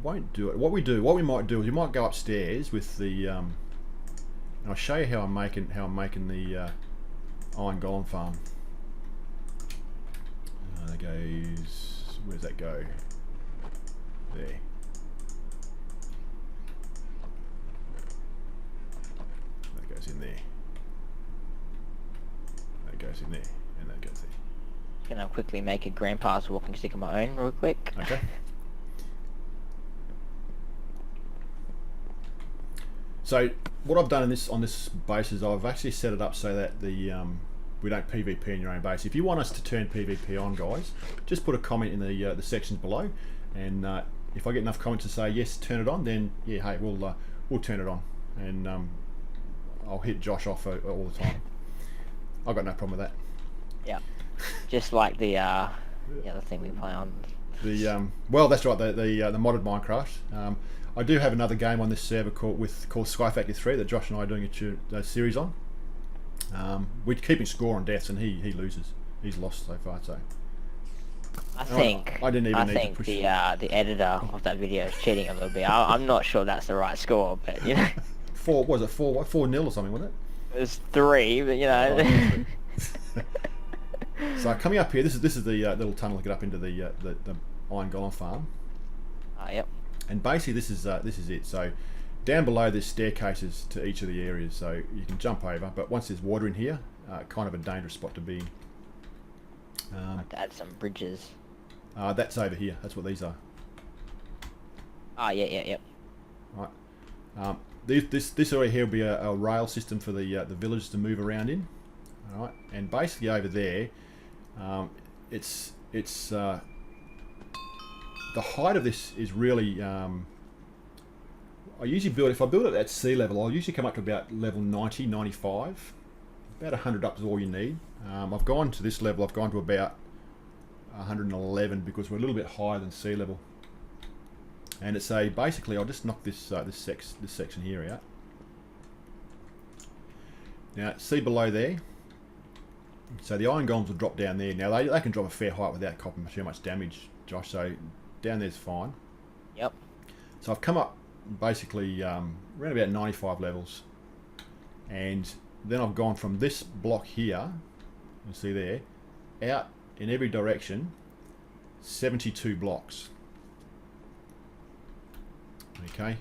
won't do it. What we might do is we might go upstairs with the. And I'll show you how I'm making the Iron Golem Farm. That goes. Where's that go? There. That goes in there. That goes in there, and that goes there. Gonna quickly make a grandpa's walking stick of my own real quick. Okay. So what I've done on this base is I've actually set it up so that the we don't PvP in your own base. If you want us to turn PvP on, guys, just put a comment in the sections below, and if I get enough comments to say yes, turn it on, then yeah, hey, we'll turn it on, and I'll hit Josh off all the time. I've got no problem with that. Yeah, just like the other thing we play on. Well, that's right. The modded Minecraft. I do have another game on this server called Sky Factory 3 that Josh and I are doing a series on. We're keeping score on deaths, and he loses. He's lost so far. So I think the editor of that video is cheating a little bit. I'm not sure that's the right score, but you know. 4-0 or something, wasn't it? It was 3, but you know. So coming up here, this is the little tunnel to get up into the Iron Golem Farm. Yep. And basically this is it. So down below there's staircases to each of the areas, so you can jump over. But once there's water in here, kind of a dangerous spot to be in. I have to add some bridges. That's over here. That's what these are. Yep. Right. This area here will be a rail system for the villagers to move around in. All right. And basically over there, it's the height of this is really. I usually if I build it at sea level, I'll usually come up to about level 90, 95. About 100 up is all you need. I've gone to this level. I've gone to about 111 because we're a little bit higher than sea level. And it's basically I'll just knock this section here out. Now see below there. So the iron golems will drop down there. Now they can drop a fair height without copping too much damage, Josh. So down there's fine. Yep. So I've come up basically around about 95 levels, and then I've gone from this block here, you see there, out in every direction, 72 blocks. Okay.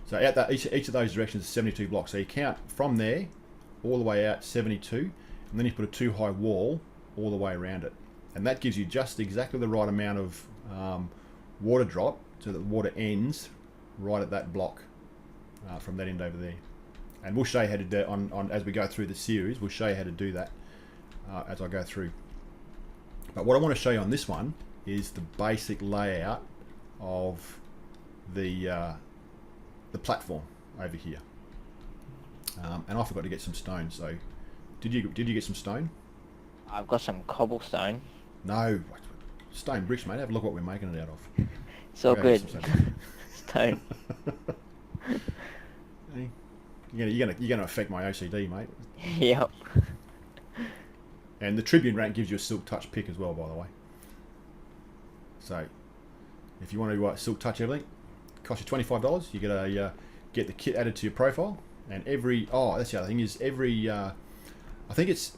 So out that each of those directions is 72 blocks. So you count from there all the way out 72, and then you put a 2-high wall all the way around it, and that gives you just exactly the right amount of water drop so that the water ends right at that block from that end over there. And we'll show you how to do it on as we go through the series. We'll show you how to do that as I go through. But what I want to show you on this one is the basic layout of the platform over here. And I forgot to get some stone. So, did you get some stone? I've got some cobblestone. No, stone bricks, mate. Have a look what we're making it out of. It's all good. Stone. You're gonna affect my OCD, mate. Yep. And the Tribune rank gives you a Silk Touch pick as well, by the way. So, if you want to Silk Touch everything, it costs you $25. You get the kit added to your profile, and that's the other thing is I think it's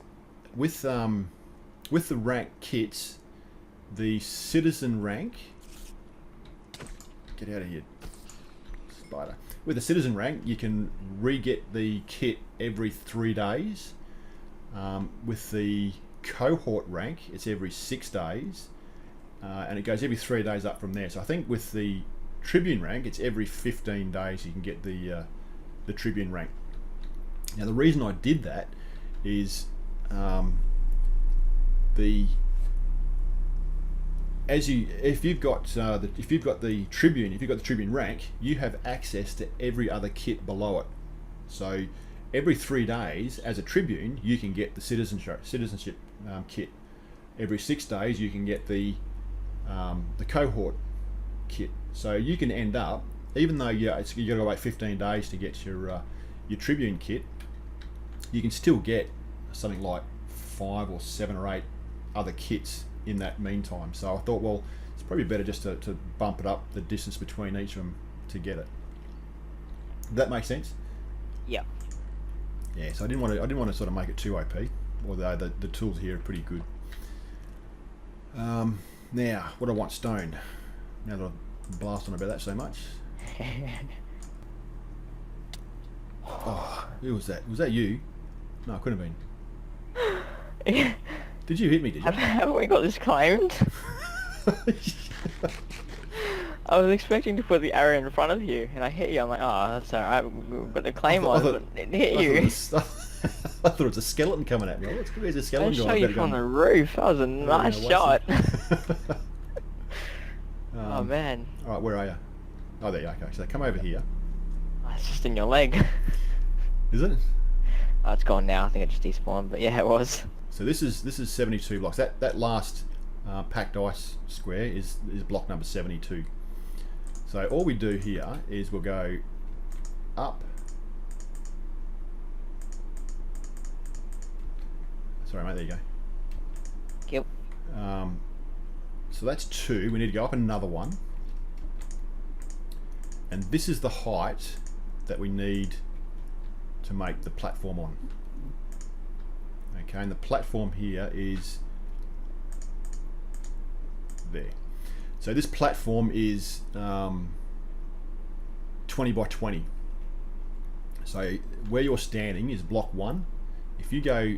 with the rank kits, the citizen rank. Get out of here, spider. With the citizen rank, you can re-get the kit every 3 days. With the cohort rank, it's every 6 days, and it goes every 3 days up from there. So I think with the Tribune rank, it's every 15 days you can get the Tribune rank. Now the reason I did that is if you've got the Tribune rank, you have access to every other kit below it. So every 3 days, as a Tribune, you can get the citizenship kit. Every 6 days, you can get the cohort kit. So you can end up, even though you got to wait 15 days to get your Tribune kit, you can still get something like 5 or 7 or 8 other kits in that meantime. So I thought, well, it's probably better just to bump it up the distance between each of them to get it. Does that make sense? Yeah. Yeah. So I didn't want to sort of make it too OP, although the tools here are pretty good. Now, what do I want? Stone. Now that I've blasted on about that so much. Oh, who was that? Was that you? No, it couldn't have been. Did you hit me, did you? Haven't we got this claimed? I was expecting to put the arrow in front of you, and I hit you. I'm like, oh, that's alright, we've got the claim on, but it hit you. I thought it was a skeleton coming at me. Oh, there's a skeleton going. I shot you from the roof. That was a nice shot. Oh, man. Alright, where are you? Oh, there you are. Okay, so come over here. Oh, it's just in your leg. Is it? Oh, it's gone now. I think it just despawned, but yeah, it was. So this is 72 blocks. That last packed ice square is block number 72. So all we do here is we'll go up. Sorry, mate. There you go. Yep. So that's 2. We need to go up another one. And this is the height that we need to make the platform on. Okay, and the platform here is there. So this platform is 20 by 20. So where you're standing is block 1. If you go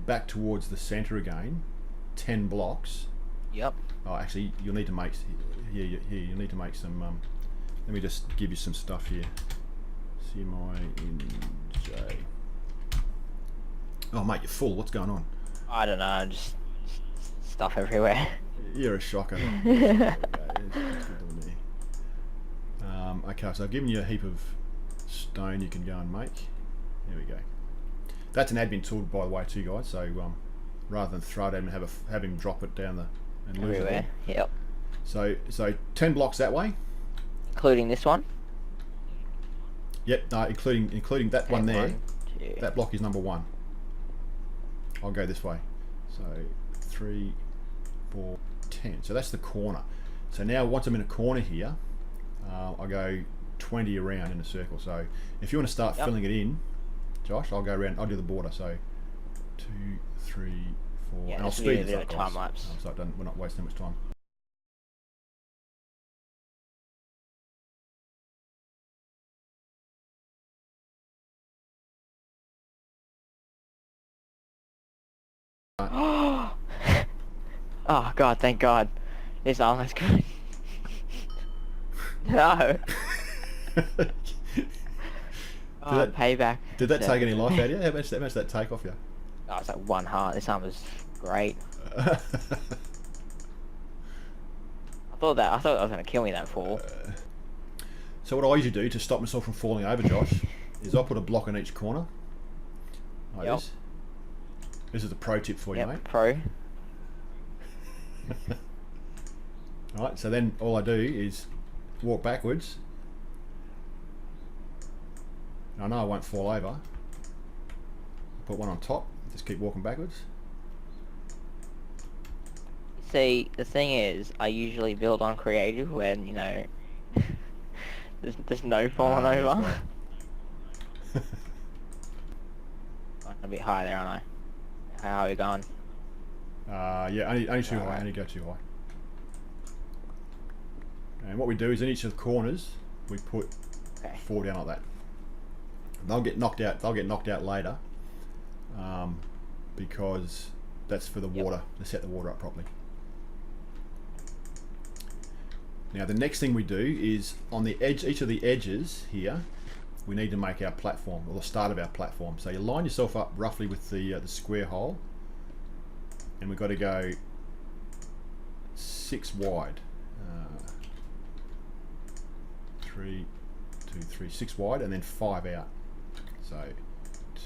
back towards the center again, 10 blocks. Yep. Oh, actually, you'll need to make here. You need to make some. Let me just give you some stuff here. CMYNJ. Oh, mate, you're full. What's going on? I don't know. Just stuff everywhere. You're a shocker. Okay, so I've given you a heap of stone you can go and make. There we go. That's an admin tool, by the way, too, guys. So rather than throw it at him and have him drop it down and lose everywhere. it. Yep. So 10 blocks that way. Including this one. Yep. No, including that one there. 1, 2. That block is number 1. I'll go this way. So 3, 4, 10. So that's the corner. So now once I'm in a corner here, I'll go 20 around in a circle. So if you want to start filling it in, Josh, I'll go around. I'll do the border. So 2, 3, 4, yeah, and I'll speed this up, time lapse. so we're not wasting much time. Oh god, thank god. This armor's good. No. Payback. Did that take any life out of you? How much did that take off you? Oh, it's like 1 heart. This armor's great. I thought that was gonna kill me, that fall. So what I usually do to stop myself from falling over, Josh, is I put a block on each corner. Like this. This is a pro tip for you, mate. Pro. Alright, so then all I do is walk backwards. I know I won't fall over. Put one on top, just keep walking backwards. See, the thing is, I usually build on creative when, you know, there's no falling over. Right. I'm a bit high there, aren't I? How are we going? Yeah, only too high, only go too high. And what we do is in each of the corners, we put 4 down like that. They'll get knocked out later, because that's for the water, to set the water up properly. Now the next thing we do is on the edge, each of the edges here, we need to make our platform, or the start of our platform. So you line yourself up roughly with the square hole, and we've got to go 6 wide. 3, 2, 3, 6 wide, and then 5 out. So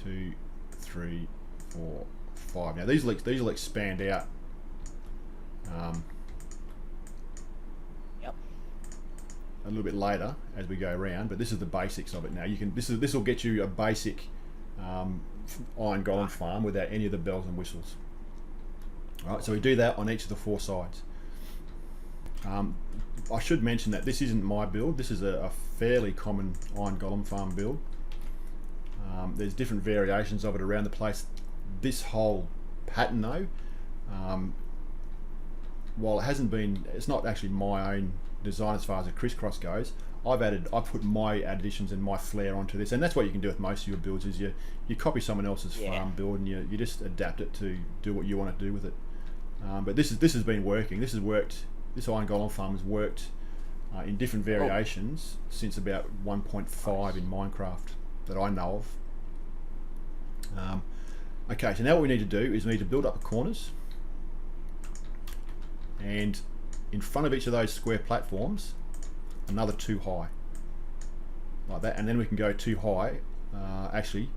2, 3, 4, 5. Now these will expand out. A little bit later as we go around, but this is the basics of it. Now you can this will get you a basic Iron Golem farm without any of the bells and whistles. All right, so we do that on each of the 4 sides. I should mention that this isn't my build. This is a fairly common Iron Golem Farm build. There's different variations of it around the place. This whole pattern though, while it's not actually my own design as far as a crisscross goes, I've put my additions and my flair onto this, and that's what you can do with most of your builds. Is you copy someone else's farm build and you just adapt it to do what you want to do with it. But this has been working. This Iron Golem Farm has worked in different variations since about 1.5 in Minecraft that I know of. Okay, so now what we need to do is we need to build up the corners, and in front of each of those square platforms, another 2 high, like that, and then we can go 2 high. Actually,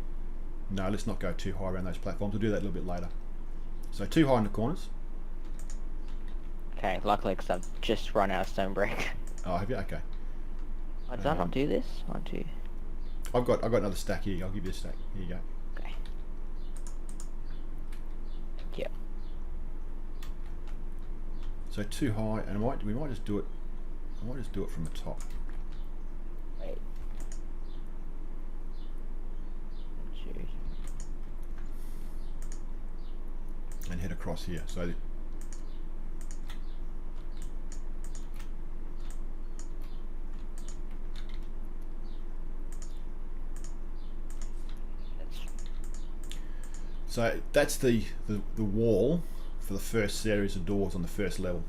no, let's not go 2 high around those platforms. We'll do that a little bit later. So 2 high in the corners. Okay, luckily because I've just run out of stone brick. Oh, have you? Okay. Oh, did I not do this? 1, 2. I've got another stack here. I'll give you a stack. Here you go. Okay. Thank you. So 2 high, and we might just do it. I might just do it from the top. Wait. 1, 2. And head across here. So. So that's the wall for the first series of doors on the first level.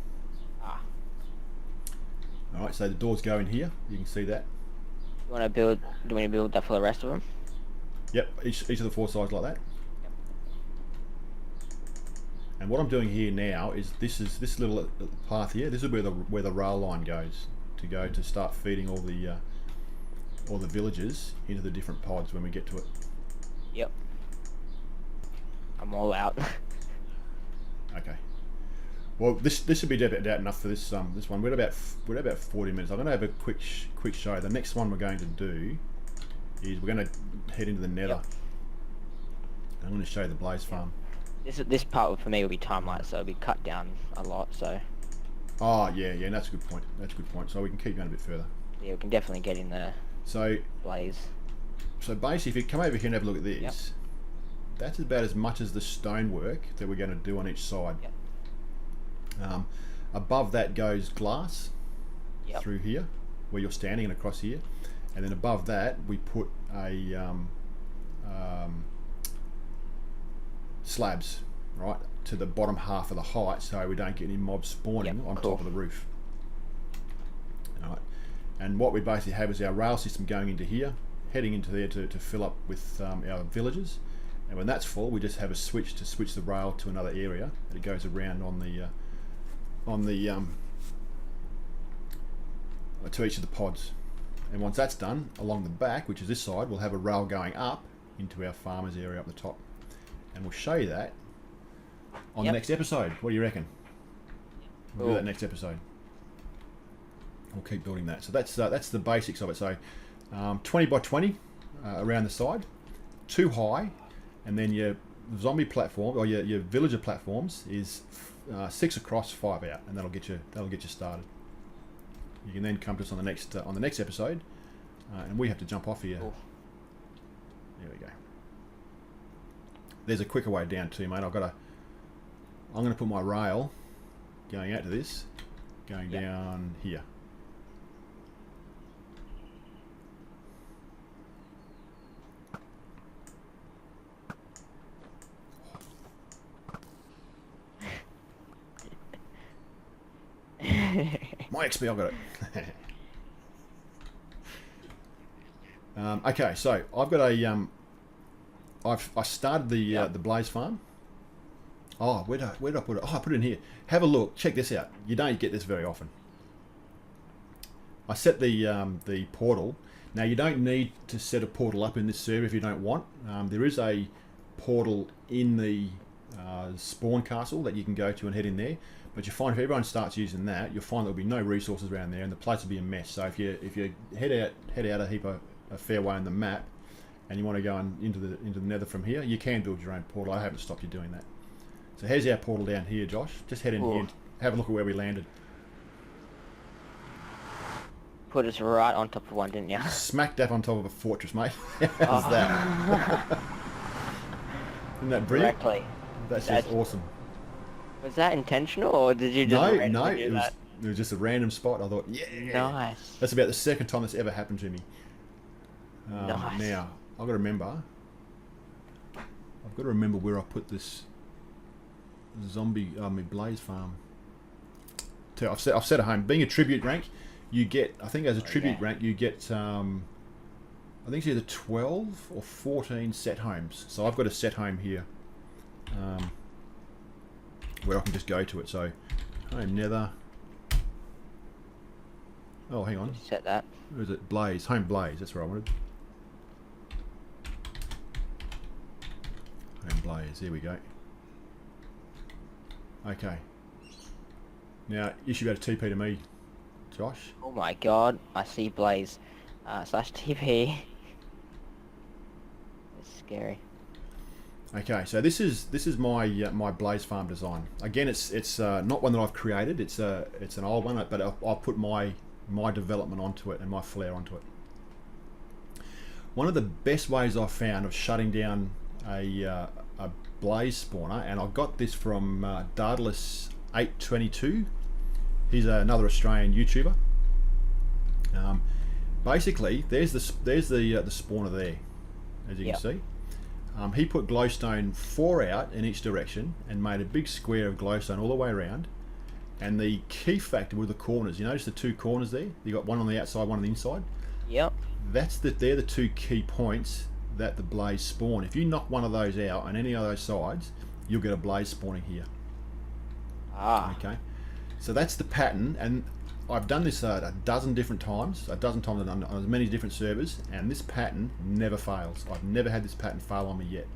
Alright, so the doors go in here, you can see that. Do we need to build that for the rest of them? Yep, each of the 4 sides like that. Yep. And what I'm doing here now is this little path here, this is where the rail line goes to start feeding all the villagers into the different pods when we get to it. Yep. I'm all out. Okay. Well, this should be about enough for this one. We're about 40 minutes. I'm going to have a quick show. The next one we're going to do is we're going to head into the Nether. Yep. I'm going to show you the Blaze Farm. This part for me will be time-lapse, so it'll be cut down a lot. So. Oh yeah, that's a good point. That's a good point. So we can keep going a bit further. Yeah, we can definitely get in the blaze. So basically, if you come over here and have a look at this. Yep. That's about as much as the stonework that we're going to do on each side. Yep. Above that goes glass through here, where you're standing, and across here, and then above that we put a slabs right to the bottom half of the height, so we don't get any mobs spawning on top of the roof. All right. And what we basically have is our rail system going into here, heading into there to fill up with our villagers. And when that's full, we just have a switch to switch the rail to another area, and it goes around to each of the pods. And once that's done, along the back, which is this side, we'll have a rail going up into our farmers area up the top, and we'll show you that on the next episode. What do you reckon? We'll do that next episode. We'll keep building that. So that's the basics of it. So 20 by 20 around the side, 2 high. And then your zombie platform or your villager platforms is 6 across, 5 out, and that'll get you started. You can then come to us on the next episode, and we have to jump off here. Cool. There we go. There's a quicker way down too, mate. I'm going to put my rail going out to this, going down here. My XP, I got it. Okay, so I've got a I started the Blaze Farm. Oh, where did I put it? Oh, I put it in here. Have a look. Check this out. You don't get this very often. I set the portal. Now you don't need to set a portal up in this server if you don't want. There is a portal in the spawn castle that you can go to and head in there. But you find if everyone starts using that, you'll find there'll be no resources around there, and the place will be a mess. So if you head out a fair way on the map, and you want to go into the Nether from here, you can build your own portal. I haven't stopped you doing that. So here's our portal down here, Josh. Just head in here and have a look at where we landed. Put us right on top of one, didn't you? Smack dab on top of a fortress, mate. How's that? Isn't that brilliant? Directly. That's just awesome. Was that intentional, or did you just No, it was just a random spot. I thought, yeah. Nice. That's about the second time that's ever happened to me. Nice. Now, I've got to remember where I put this my blaze farm. I've set a home. Being a tribute rank, you get, I think as a tribute rank, you get, I think it's either 12 or 14 set homes. So I've got a set home here, where I can just go to it. So, home nether. Oh, hang on. Set that. Where is it? Blaze. Home blaze. That's where I wanted. Home blaze. There we go. Okay. Now, you should be able to TP to me, Josh. Oh my god, I see blaze slash TP. It's scary. Okay, so this is my my blaze farm design. Again, it's not one that I've created. It's an old one, but I'll put my development onto it and my flair onto it. One of the best ways I've found of shutting down a blaze spawner, and I got this from Daedalus822. He's another Australian YouTuber. Basically, there's the spawner there, as you can see. He put glowstone 4 out in each direction and made a big square of glowstone all the way around. And the key factor were the corners. You notice the 2 corners there? You got one on the outside, one on the inside. Yep. They're the 2 key points that the blaze spawn. If you knock one of those out on any of those sides, you'll get a blaze spawning here. Okay. So that's the pattern, and I've done this a dozen different times, on as many different servers, and this pattern never fails. I've never had this pattern fail on me yet.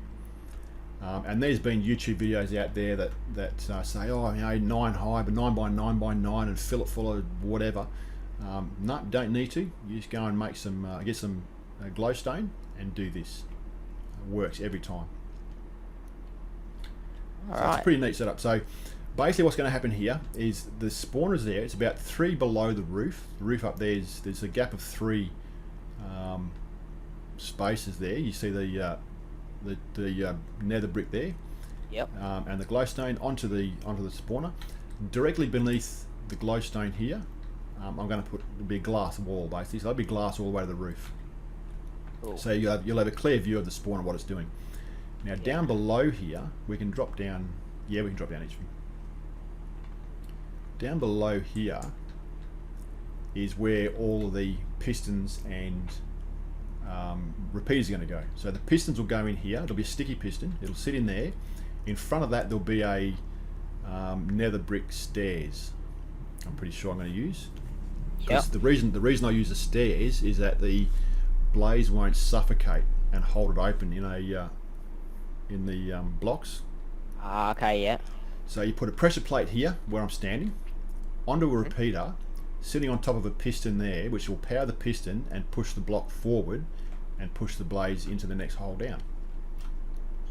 And there's been YouTube videos out there that say, oh, you know, 9 high, but 9 by 9 by 9, and fill it full of whatever. No, don't need to. You just go and make some, get some glowstone and do this. It works every time. So it's a pretty neat setup. So basically what's going to happen here is the spawner's there. It's about 3 below the roof. The roof up there's a gap of 3 spaces there. You see the nether brick there. Yep. And the glowstone onto the spawner. Directly beneath the glowstone here, I'm going to put a big glass wall basically. So there'll be glass all the way to the roof. Cool. So you'll have a clear view of the spawner, what it's doing. Now down below here, we can drop down. Yeah, we can drop down each of them. Down below here is where all of the pistons and repeaters are going to go. So the pistons will go in here. It'll be a sticky piston. It'll sit in there. In front of that, there'll be a nether brick stairs. I'm pretty sure I'm going to use. Because the reason I use the stairs is that the blaze won't suffocate and hold it open in the blocks. Okay, yeah. So you put a pressure plate here where I'm standing, onto a repeater, sitting on top of a piston there, which will power the piston and push the block forward and push the blaze into the next hole down.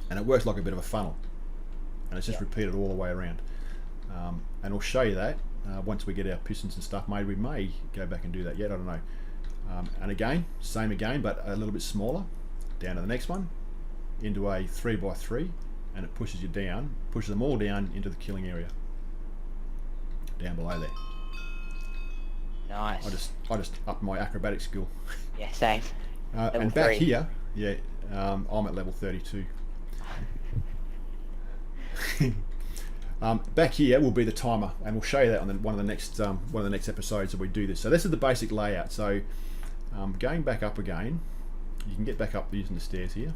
And it works like a bit of a funnel, and it's just repeated all the way around. And I'll show you that once we get our pistons and stuff made. We may go back and do that yet, I don't know. And again, same again, but a little bit smaller. Down to the next one, into a 3x3, and it pushes you down, pushes them all down into the killing area. Down below there. Nice. I just upped my acrobatic skill. Yeah, same. And back here, I'm at level 32. Back here will be the timer, and we'll show you that on one of the next episodes that we do this. So this is the basic layout. So going back up again, you can get back up using the stairs here.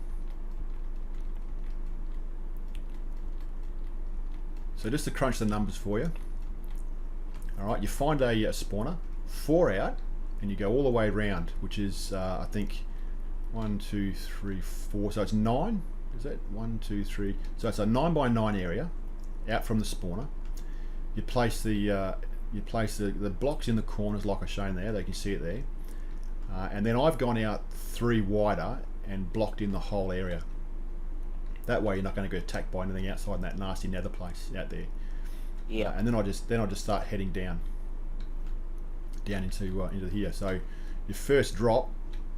So just to crunch the numbers for you. All right, you find a spawner, 4 out, and you go all the way around, which is I think 1, 2, 3, 4. So it's 9. Is that 1, 2, 3? So it's a 9 by 9 area out from the spawner. You place the blocks in the corners like I've shown there. They can see it there. And then I've gone out 3 wider and blocked in the whole area. That way you're not going to get attacked by anything outside in that nasty nether place out there. Yeah. And then I just start heading down into here. So your first drop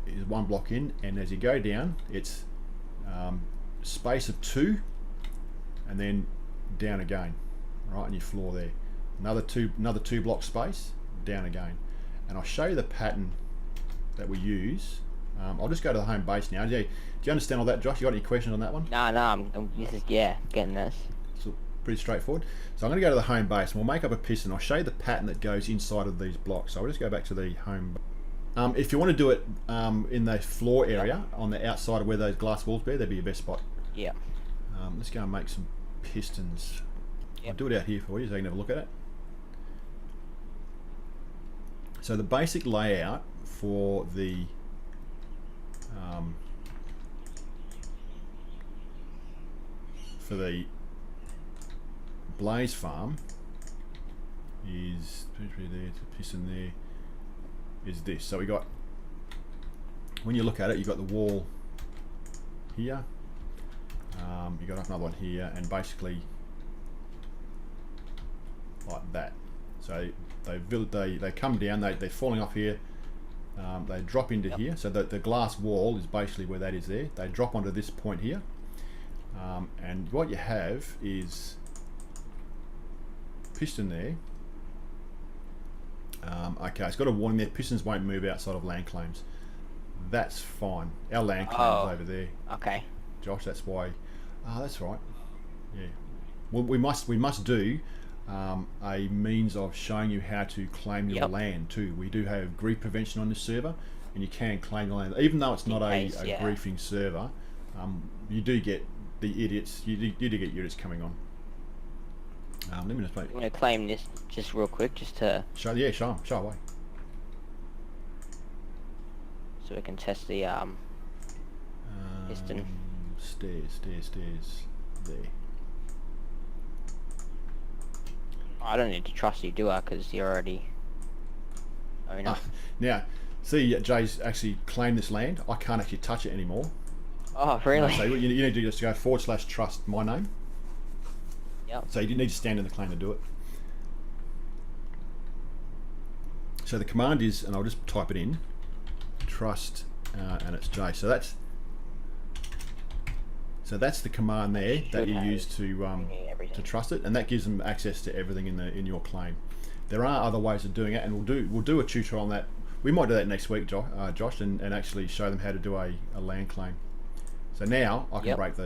is 1 block in, and as you go down, it's space of 2, and then down again, right on your floor there. Another two block space, down again. And I'll show you the pattern that we use. I'll just go to the home base now. Do you understand all that, Josh? You got any questions on that one? No, this is, yeah, getting this. So pretty straightforward. So I'm going to go to the home base, and we'll make up a piston. I'll show you the pattern that goes inside of these blocks. So I'll just go back to the home. If you want to do it in the floor area, on the outside of where those glass walls be, that'd be your best spot. Yeah. Let's go and make some pistons. Yep. I'll do it out here for you so you can have a look at it. So the basic layout for the Blaze farm is there, the piston there is this. So we got, when you look at it, you got the wall here, you got another one here, and basically like that. So they come down, they're falling off here, they drop into here. So the glass wall is basically where that is there. They drop onto this point here, and what you have is piston there. Okay, it's got a warning there. Pistons won't move outside of land claims. That's fine. Our land claims over there. Okay. Josh, that's why. That's right. Yeah. Well, we must do a means of showing you how to claim your land too. We do have grief prevention on this server, and you can claim your land, even though it's not a griefing server. You do get the idiots. You do get idiots coming on. Let me just. I'm going to claim this just real quick, just to show away, so we can test the piston. Stairs there. I don't need to trust you, do I? Because you're already owner. Now, see, Jay's actually claimed this land. I can't actually touch it anymore. Oh, really? So you need to just go /trust my name. Yep. So you need to stand in the claim to do it. So the command is, and I'll just type it in, trust, and it's Jay. So that's the command there that you use to trust it, and that gives them access to everything in your claim. There are other ways of doing it, and we'll do a tutorial on that. We might do that next week, Josh, and actually show them how to do a land claim. So now I can break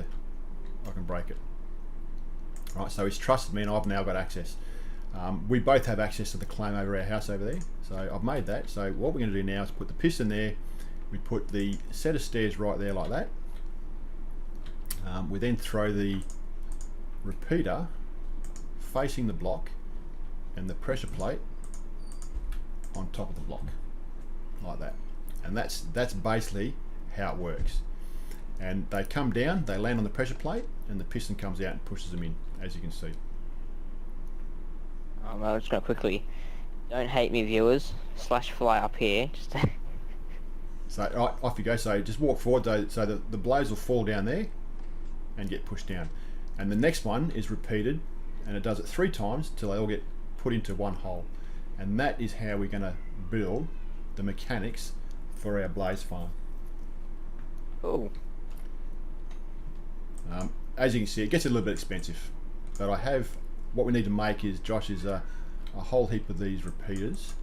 it. Right, so he's trusted me, and I've now got access. We both have access to the claim over our house over there. So I've made that. So what we're going to do now is put the piston there. We put the set of stairs right there like that. We then throw the repeater facing the block and the pressure plate on top of the block like that. And that's basically how it works. And they come down, they land on the pressure plate, and the piston comes out and pushes them in, as you can see. I'm just going to quickly, don't hate me viewers, /fly up here. Just so right, off you go. So just walk forward, so the blades will fall down there and get pushed down. And the next one is repeated, and it does it 3 times till they all get put into one hole. And that is how we're going to build the mechanics for our Blaze farm. Cool. As you can see, it gets a little bit expensive, but what we need to make is, Josh, is a whole heap of these repeaters.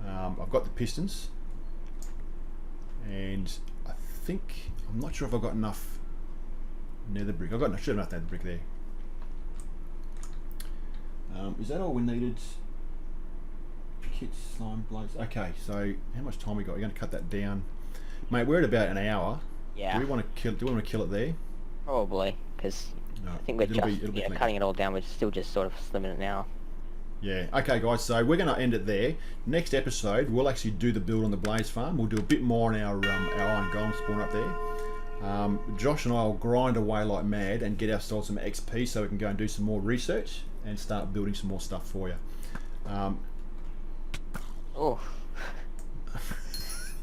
I've got the pistons, and I'm not sure if I've got enough nether brick. I should have enough nether brick there. Is that all we needed? Kit, slime, blaze. Okay, so how much time we got? We're going to cut that down, mate. We're at about an hour. Yeah. Do we want to kill it there? Probably, because I think we're just cutting it all down. We're still just sort of slimming it now. Yeah. Okay, guys. So we're going to end it there. Next episode, we'll actually do the build on the Blaze farm. We'll do a bit more on our Iron Golem spawn up there. Josh and I will grind away like mad and get ourselves some XP so we can go and do some more research and start building some more stuff for you. Oh.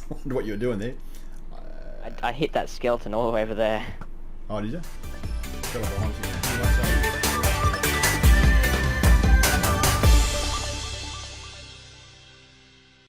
Wonder what you were doing there. I hit that skeleton all the way over there. Oh, did you? Fell behind you.